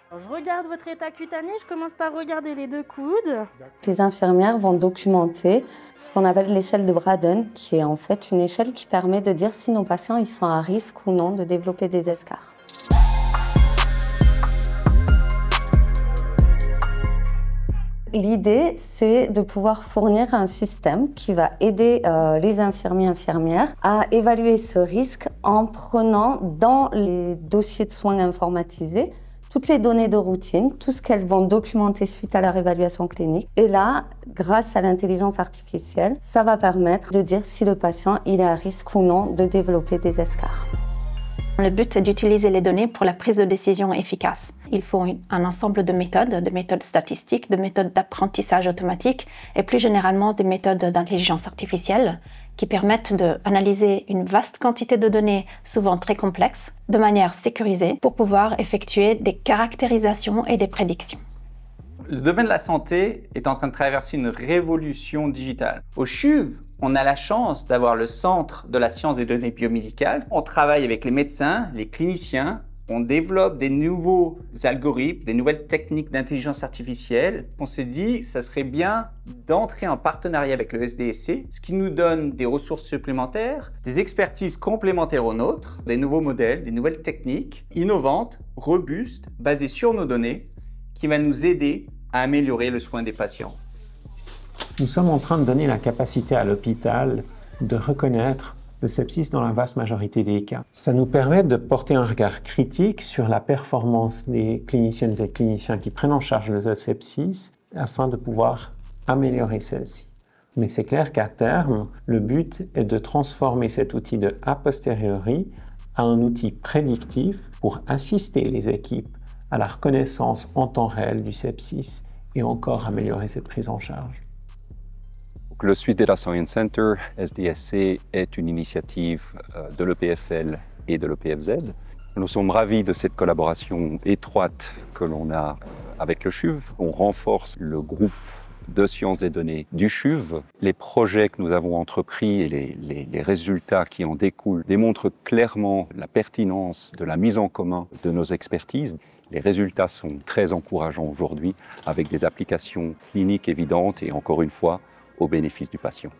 Alors, je regarde votre état cutané, je commence par regarder les 2 coudes. Les infirmières vont documenter ce qu'on appelle l'échelle de Braden, qui est en fait une échelle qui permet de dire si nos patients ils sont à risque ou non de développer des escarres. L'idée, c'est de pouvoir fournir un système qui va aider les infirmières à évaluer ce risque en prenant dans les dossiers de soins informatisés toutes les données de routine, tout ce qu'elles vont documenter suite à leur évaluation clinique. Et là, grâce à l'intelligence artificielle, ça va permettre de dire si le patient il est à risque ou non de développer des escarres. Le but est d'utiliser les données pour la prise de décision efficace. Il faut un ensemble de méthodes statistiques, de méthodes d'apprentissage automatique et plus généralement des méthodes d'intelligence artificielle qui permettent d'analyser une vaste quantité de données, souvent très complexes, de manière sécurisée pour pouvoir effectuer des caractérisations et des prédictions. Le domaine de la santé est en train de traverser une révolution digitale. Au CHUV, on a la chance d'avoir le centre de la science des données biomédicales. On travaille avec les médecins, les cliniciens, on développe des nouveaux algorithmes, des nouvelles techniques d'intelligence artificielle. On s'est dit que ça serait bien d'entrer en partenariat avec le SDSC, ce qui nous donne des ressources supplémentaires, des expertises complémentaires aux nôtres, des nouveaux modèles, des nouvelles techniques innovantes, robustes, basées sur nos données, qui va nous aider à améliorer le soin des patients. Nous sommes en train de donner la capacité à l'hôpital de reconnaître le sepsis dans la vaste majorité des cas. Ça nous permet de porter un regard critique sur la performance des cliniciennes et cliniciens qui prennent en charge le sepsis afin de pouvoir améliorer celle-ci. Mais c'est clair qu'à terme, le but est de transformer cet outil de a posteriori à un outil prédictif pour assister les équipes à la reconnaissance en temps réel du sepsis et encore améliorer cette prise en charge. Le Swiss Data Science Center, SDSC, est une initiative de l'EPFL et de l'EPFZ. Nous sommes ravis de cette collaboration étroite que l'on a avec le CHUV. On renforce le groupe de sciences des données du CHUV. Les projets que nous avons entrepris et les résultats qui en découlent démontrent clairement la pertinence de la mise en commun de nos expertises. Les résultats sont très encourageants aujourd'hui avec des applications cliniques évidentes et encore une fois, au bénéfice du patient.